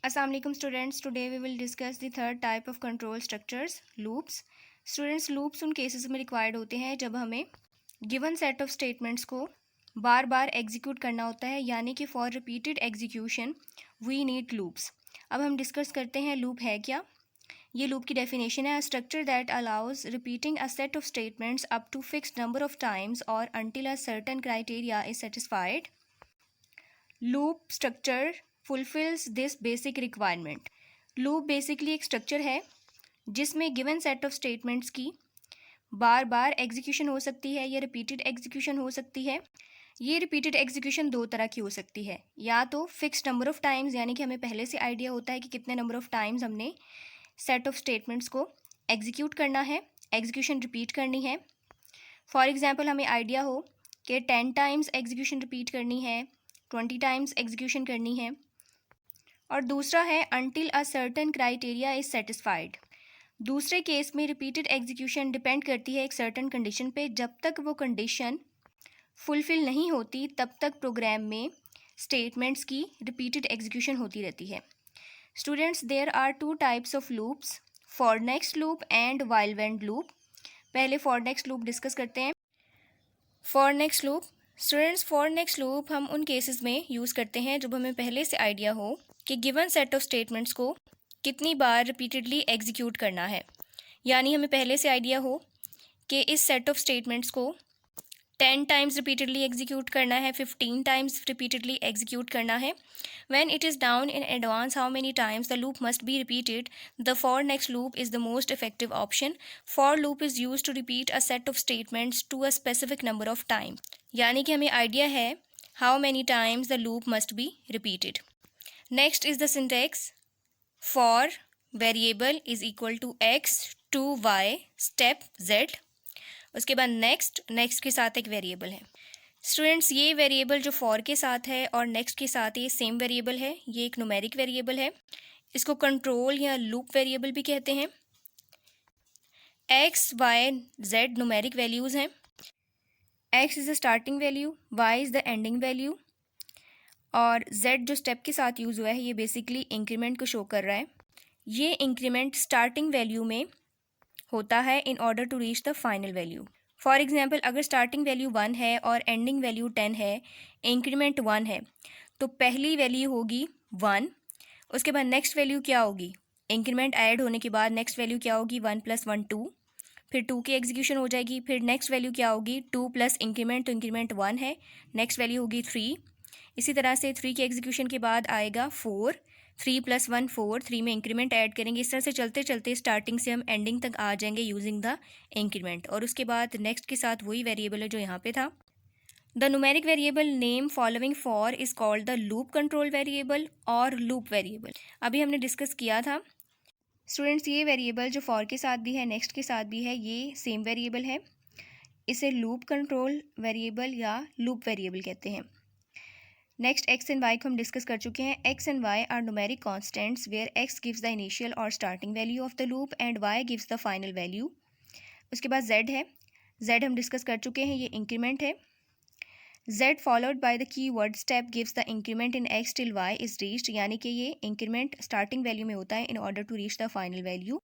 Assalamu alaikum students. Today we will discuss the third type of control structures, loops. Students, loops उन cases में required होते हैं जब हमें given set of statements को बार बार execute करना होता है, यानी कि for repeated execution we need loops. अब हम discuss करते हैं loop है क्या. ये loop की definition है: a structure that allows repeating a set of statements up to fixed number of times or until a certain criteria is satisfied. Loop structure fulfils this basic requirement. Loop basically एक structure है जिसमें given set of statements की बार बार execution हो सकती है या repeated execution हो सकती है. ये रिपीटेड एग्जीक्यूशन दो तरह की हो सकती है, या तो फिक्स्ड नंबर ऑफ टाइम्स, यानी कि हमें पहले से आइडिया होता है कि कितने नंबर ऑफ टाइम्स हमने सेट ऑफ स्टेटमेंट्स को एग्जीक्यूट करना है, एग्जीक्यूशन रिपीट करनी है. फॉर एग्जाम्पल हमें आइडिया हो कि 10 टाइम्स एग्जीक्यूशन रिपीट करनी है, 20 टाइम्स एग्जीक्यूशन करनी है. और दूसरा है until a certain criteria is satisfied. दूसरे केस में रिपीटेड एग्जीक्यूशन डिपेंड करती है एक सर्टेन कंडीशन पे. जब तक वो कंडीशन फुलफिल नहीं होती तब तक प्रोग्राम में स्टेटमेंट्स की रिपीटेड एग्जीक्यूशन होती रहती है. Students, there are two types of loops, for next loop and while when loop. पहले फॉर नेक्स्ट लूप डिस्कस करते हैं. For next loop, students, for next loop हम उन केसेस में यूज़ करते हैं जब हमें पहले से आइडिया हो कि गिवन सेट ऑफ स्टेटमेंट्स को कितनी बार रिपीटेडली एग्जीक्यूट करना है. यानी हमें पहले से आइडिया हो कि इस सेट ऑफ स्टेटमेंट्स को 10 टाइम्स रिपीटेडली एग्जीक्यूट करना है, 15 टाइम्स रिपीटेडली एग्जीक्यूट करना है. When it is down in advance how many times the loop must be repeated, the for next loop is the most effective option. For loop is used to repeat a set of statements to a specific number of times. यानी कि हमें idea है how many times the loop must be repeated. Next is the syntax. For variable is equal to x to y step z. उसके बाद next के साथ एक variable है. स्टूडेंट्स, ये वेरिएबल जो फॉर के साथ है और नेक्स्ट के साथ ये सेम वेरिएबल है. ये एक न्यूमेरिक वेरिएबल है. इसको कंट्रोल या लूप वेरिएबल भी कहते हैं. X Y Z numeric values हैं. X is the starting value, Y is the ending value, और जेड जो स्टेप के साथ यूज़ हुआ है ये बेसिकली इंक्रीमेंट को शो कर रहा है. ये इंक्रीमेंट स्टार्टिंग वैल्यू में होता है in order to reach the final value. For example, अगर स्टार्टिंग वैल्यू 1 है और एंडिंग वैल्यू 10 है, इंक्रीमेंट 1 है, तो पहली वैल्यू होगी 1. उसके बाद नेक्स्ट वैल्यू क्या होगी? इंक्रीमेंट ऐड होने के बाद नेक्स्ट वैल्यू क्या होगी? 1 + 1 2. फिर 2 की एग्जीक्यूशन हो जाएगी. फिर नेक्स्ट वैल्यू क्या होगी? 2 प्लस इंक्रीमेंट, तो इंक्रीमेंट 1 है. नेक्स्ट वैल्यू होगी 3. इसी तरह से 3 की एग्जीक्यूशन के बाद आएगा 4. 3 + 1 4. 3 में इंक्रीमेंट ऐड करेंगे. इस तरह से चलते चलते स्टार्टिंग से हम एंडिंग तक आ जाएंगे यूजिंग द इंक्रीमेंट. और उसके बाद नेक्स्ट के साथ वही वेरिएबल है जो यहाँ पे था. The numeric variable name following for is called the loop control variable और लूप वेरिएबल. अभी हमने डिस्कस किया था. स्टूडेंट्स, ये वेरिएबल जो फॉर के साथ भी है, नेक्स्ट के साथ भी है, ये सेम वेरिएबल है. इसे लूप कंट्रोल वेरिएबल या लूप वेरिएबल कहते हैं. नेक्स्ट एक्स एंड वाई को हम डिस्कस कर चुके हैं. X and Y are numeric constants where X gives the initial और starting value of the loop and Y gives the final value. उसके बाद जेड है. जेड हम डिस्कस कर चुके हैं, ये इंक्रीमेंट है. Z followed by the key word step gives the increment in X till Y is reached, यानी कि ये इंक्रीमेंट स्टार्टिंग वैल्यू में होता है in order to reach the final value.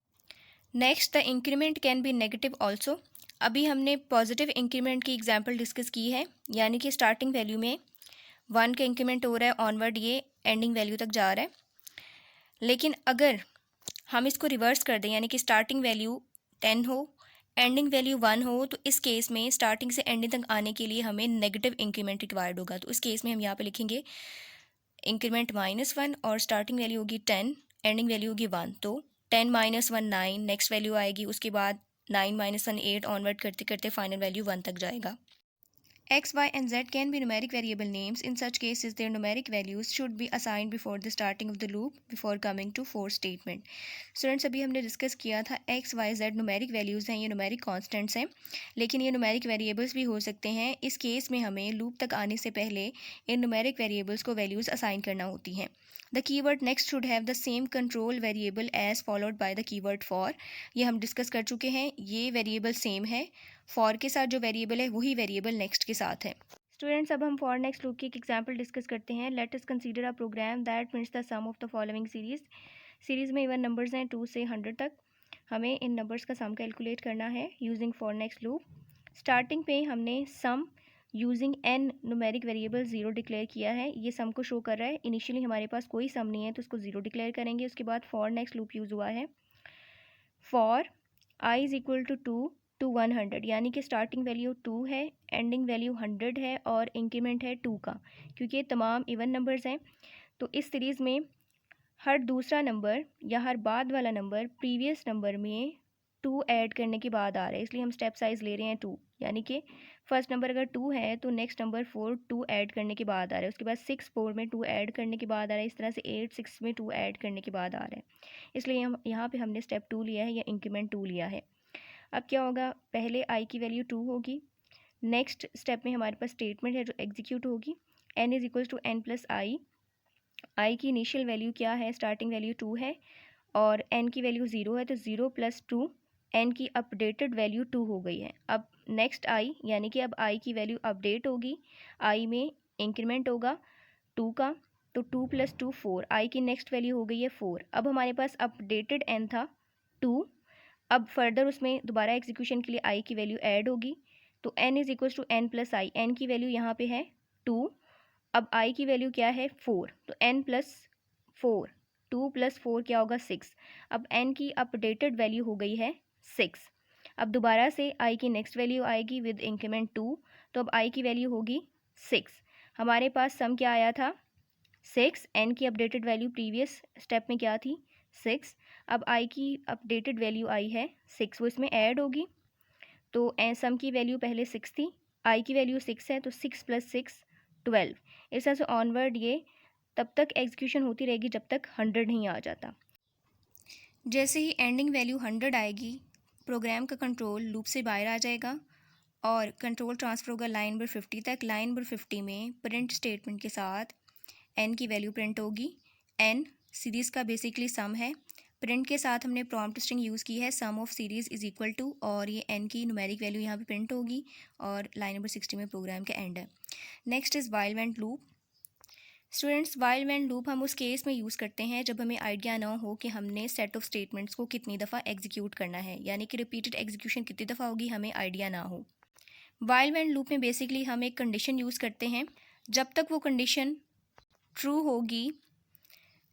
Next, the increment can be negative also. अभी हमने positive increment की example discuss की है, यानी कि स्टार्टिंग वैल्यू में 1 का इंक्रीमेंट हो रहा है, ऑनवर्ड ये एंडिंग वैल्यू तक जा रहा है. लेकिन अगर हम इसको रिवर्स कर दें, यानी कि स्टार्टिंग वैल्यू 10 हो, एंडिंग वैल्यू 1 हो, तो इस केस में स्टार्टिंग से एंडिंग तक आने के लिए हमें नेगेटिव इंक्रीमेंट रिक्वायर्ड होगा. तो इस केस में हम यहाँ पे लिखेंगे इंक्रीमेंट -1 और स्टार्टिंग वैल्यू होगी 10, एंडिंग वैल्यू होगी 1. तो 10 - 1 9, नेक्स्ट वैल्यू आएगी. उसके बाद 9 - 1 8, ऑनवर्ड करते करते फाइनल वैल्यू 1 तक जाएगा. X, Y and Z can be numeric variable names. In such cases, their numeric values should be assigned before the starting of the loop before coming to for statement. Students, अभी हमने discuss किया था X, Y, Z numeric values हैं, ये numeric constants हैं, लेकिन ये numeric variables भी हो सकते हैं. इस केस में हमें loop तक आने से पहले इन numeric variables को values assign करना होती हैं. The keyword next should have the same control variable as followed by the keyword for. ये हम डिस्कस कर चुके हैं. ये वेरिएबल सेम है. फॉर के साथ जो वेरिएबल है वही वेरिएबल नेक्स्ट के साथ है. स्टूडेंट्स, अब हम फॉर नेक्स्ट लूप की एक एग्जांपल डिस्कस करते हैं. Let us consider a program that prints the sum of the following series में इवन नंबर्स हैं 2 से 100 तक. हमें इन नंबर्स का सम कैलकुलेट करना है using for next loop. Starting पे हमने sum using n numeric variable 0 declare किया है. ये सम को शो कर रहा है. इनिशियली हमारे पास कोई सम नहीं है तो उसको 0 डिक्लेयर करेंगे. उसके बाद फॉर नेक्स्ट लूप यूज़ हुआ है for i is equal to 2 to 100, यानी कि स्टार्टिंग वैल्यू 2 है, एंडिंग वैल्यू 100 है और इंक्रीमेंट है 2 का. क्योंकि ये तमाम इवन नंबर्स हैं तो इस सीरीज़ में हर दूसरा नंबर या हर बाद वाला नंबर प्रीवियस नंबर में 2 ऐड करने के बाद आ रहा है, इसलिए हम स्टेप साइज़ ले रहे हैं 2. यानी कि फर्स्ट नंबर अगर 2 है तो नेक्स्ट नंबर 4 2 ऐड करने के बाद आ रहा है. उसके बाद 6 4 में 2 ऐड करने के बाद आ रहा है. इस तरह से 8 6 में 2 ऐड करने के बाद आ रहा है. इसलिए हम यहाँ पे हमने स्टेप 2 लिया है या इंक्रीमेंट 2 लिया है. अब क्या होगा, पहले आई की वैल्यू 2 होगी. नेक्स्ट स्टेप में हमारे पास स्टेटमेंट है जो एग्जीक्यूट होगी. n is equals to n plus I. I की इनिशियल वैल्यू क्या है, स्टार्टिंग वैल्यू 2 है और n की वैल्यू 0 है तो 0 प्लस 2 n की अपडेटेड वैल्यू 2 हो गई है. अब नेक्स्ट आई यानी कि अब आई की वैल्यू अपडेट होगी. आई में इंक्रीमेंट होगा 2 का तो 2 प्लस 2 4. आई की नेक्स्ट वैल्यू हो गई है 4. अब हमारे पास अपडेटेड n था 2. अब फर्दर उसमें दोबारा एग्जीक्यूशन के लिए आई की वैल्यू ऐड होगी तो n is equals to n plus I. n की वैल्यू यहाँ पे है 2. अब i की वैल्यू क्या है 4 तो n प्लस 4 2 प्लस 4 क्या होगा 6. अब n की अपडेटेड वैल्यू हो गई है 6. अब दोबारा से i की नेक्स्ट वैल्यू आएगी विद इंक्रीमेंट 2 तो अब i की वैल्यू होगी 6. हमारे पास सम क्या आया था 6. n की अपडेटेड वैल्यू प्रीवियस स्टेप में क्या थी 6. अब i की अपडेटेड वैल्यू आई है 6, वो इसमें ऐड होगी तो सम की वैल्यू पहले 6 थी, i की वैल्यू 6 है तो 6 प्लस 6 12. इस तरह से ऑनवर्ड ये तब तक एग्जीक्यूशन होती रहेगी जब तक 100 नहीं आ जाता. जैसे ही एंडिंग वैल्यू 100 आएगी प्रोग्राम का कंट्रोल लूप से बाहर आ जाएगा और कंट्रोल ट्रांसफ़र होगा लाइन नंबर 50 तक. लाइन नंबर 50 में प्रिंट स्टेटमेंट के साथ n की वैल्यू प्रिंट होगी. n सीरीज़ का बेसिकली सम है. प्रिंट के साथ हमने प्रॉम्प्ट स्ट्रिंग यूज़ की है sum of series is equal to और ये n की न्यूमेरिक वैल्यू यहाँ पे प्रिंट होगी और लाइन नंबर 60 में प्रोग्राम का एंड है. Next is while when loop. Students, while when loop हम उस केस में यूज़ करते हैं जब हमें आइडिया ना हो कि हमने सेट ऑफ स्टेटमेंट्स को कितनी दफ़ा एग्जीक्यूट करना है, यानी कि रिपीटेड एग्जीक्यूशन कितनी दफ़ा होगी हमें आइडिया ना हो. वाइल व्हेन लूप में बेसिकली हम एक कंडीशन यूज़ करते हैं. जब तक वो कंडीशन ट्रू होगी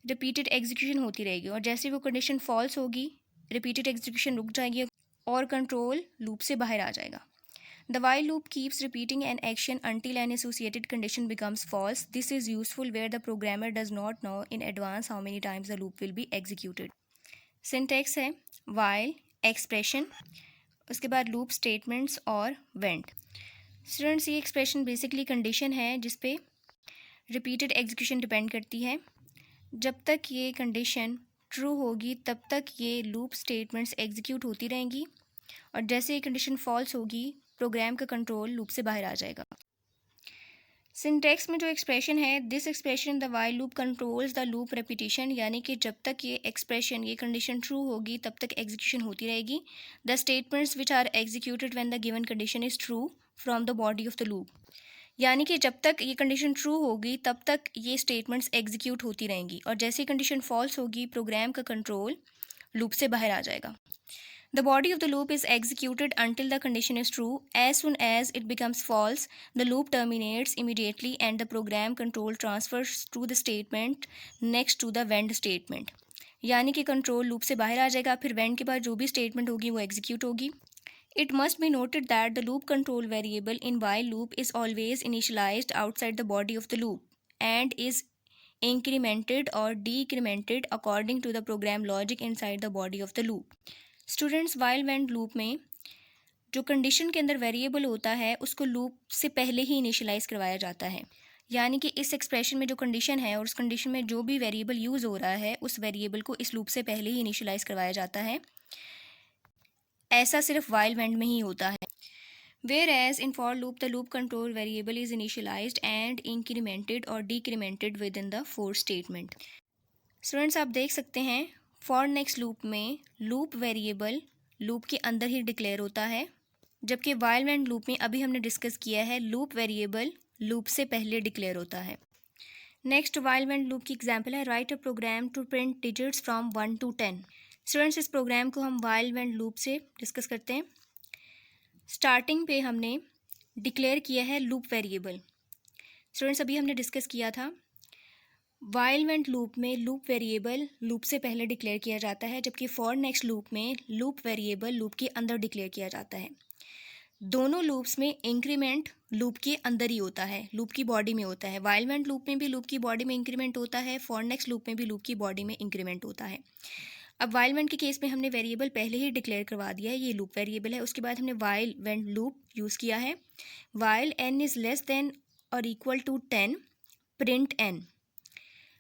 रिपीटेड एग्जीक्यूशन होती रहेगी और जैसे वो कंडीशन फॉल्स होगी रिपीटेड एग्जीक्यूशन रुक जाएगी और कंट्रोल लूप से बाहर आ जाएगा. The while loop keeps repeating an action until an associated condition becomes false. This is useful where the programmer does not know in advance how many times the loop will be executed. Syntax है while, expression, उसके बाद loop statements और went. Students, ये expression basically condition है जिस पे repeated execution depend करती है. जब तक ये condition true होगी तब तक ये loop statements execute होती रहेंगी और जैसे ये कंडीशन फॉल्स होगी प्रोग्राम का कंट्रोल लूप से बाहर आ जाएगा. सिंटैक्स में जो एक्सप्रेशन है this expression the while loop controls the loop repetition, यानी कि जब तक ये एक्सप्रेशन ये कंडीशन ट्रू होगी तब तक एग्जीक्यूशन होती रहेगी. The statements which are executed when the given condition is true from the body of the loop, यानी कि जब तक ये कंडीशन ट्रू होगी तब तक ये स्टेटमेंट्स एग्जीक्यूट होती रहेंगी और जैसे कंडीशन फॉल्स होगी प्रोग्राम का कंट्रोल लूप से बाहर आ जाएगा. The body of the loop is executed until the condition is true. As soon as it becomes false, the loop terminates immediately and the program control transfers to the statement next to the when statement. यानी कि control loop से बाहर आ जाएगा, फिर when के बाद जो भी स्टेटमेंट होगी वो एग्जीक्यूट होगी. It must be noted that the loop control variable in while loop is always initialized outside the body of the loop and is incremented or decremented according to the program logic inside the body of the loop. Students, while when loop में जो condition के अंदर variable होता है उसको loop से पहले ही initialise करवाया जाता है, यानी कि इस एक्सप्रेशन में जो कंडीशन है और उस कंडीशन में जो भी वेरिएबल यूज़ हो रहा है उस वेरिएबल को इस लूप से पहले ही इनिशियलाइज़ करवाया जाता है. ऐसा सिर्फ वाइल व्हेन में ही होता है. Whereas in for loop the loop control variable is initialised and incremented और decremented within the for statement. Students, आप देख सकते हैं फॉर नेक्स्ट लूप में लूप वेरिएबल लूप के अंदर ही डिक्लेयर होता है, जबकि वाइल व्हेन लूप में अभी हमने डिस्कस किया है लूप वेरिएबल लूप से पहले डिक्लेयर होता है। नेक्स्ट वाइल व्हेन लूप की एग्जांपल है write a program to print digits from 1 to 10। Students इस प्रोग्राम को हम वाइल व्हेन लूप से डिस्कस करते हैं। स्टार्टिंग पे हमने डिक्लेयर किया है लूप वेरिएबल। स्टूडेंट्स अभी हमने डिस्कस किया था वाइल व्हेन लूप में लूप वेरिएबल लूप से पहले डिक्लेयर किया जाता है, जबकि फॉर नेक्स्ट लूप में लूप वेरिएबल लूप के अंदर डिक्लेयर किया जाता है। दोनों लूप्स में इंक्रीमेंट लूप के अंदर ही होता है, लूप की बॉडी में होता है। वाइल व्हेन लूप में भी लूप की बॉडी में इंक्रीमेंट होता है, फॉर नेक्स्ट लूप में भी लूप की बॉडी में इंक्रीमेंट होता है। अब वाइल व्हेन के केस में हमने वेरिएबल पहले ही डिक्लेयर करवा दिया है, ये लूप वेरिएबल है। उसके बाद हमने वाइल व्हेन लूप यूज़ किया है। While n is less than और इक्वल टू 10 प्रिंट n।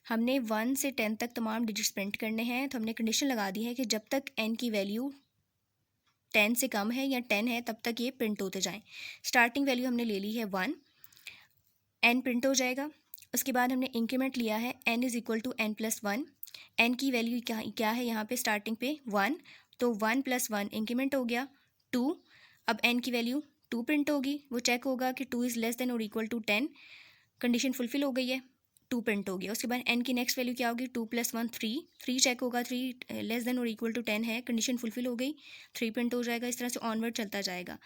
हमने 1 से 10 तक तमाम डिजिट्स प्रिंट करने हैं, तो हमने कंडीशन लगा दी है कि जब तक n की वैल्यू 10 से कम है या 10 है तब तक ये प्रिंट होते जाएं। स्टार्टिंग वैल्यू हमने ले ली है 1, n प्रिंट हो जाएगा। उसके बाद हमने इंक्रीमेंट लिया है n is equal to n plus 1। n की वैल्यू क्या है यहाँ पे स्टार्टिंग पे 1, तो 1 प्लस 1 इंक्रीमेंट हो गया 2। अब n की वैल्यू 2 प्रिंट होगी, वो चेक होगा कि 2 इज़ लेस देन और इक्वल टू 10, कंडीशन फुलफिल हो गई है, 2 प्रिंट हो गया। उसके बाद n की नेक्स्ट वैल्यू क्या होगी 2 प्लस 1 3 चेक होगा, 3 लेस देन और इक्वल टू 10 है, कंडीशन फुलफिल हो गई, 3 प्रिंट हो जाएगा। इस तरह से ऑनवर्ड चलता जाएगा।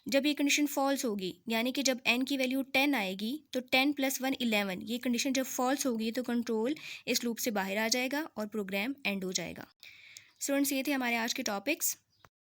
जब ये कंडीशन फॉल्स होगी, यानी कि जब n की वैल्यू 10 आएगी तो 10 प्लस 1 11, ये कंडीशन जब फॉल्स होगी तो कंट्रोल इस लूप से बाहर आ जाएगा और प्रोग्राम एंड हो जाएगा। स्टूडेंट्स ये थे हमारे आज के टॉपिक्स।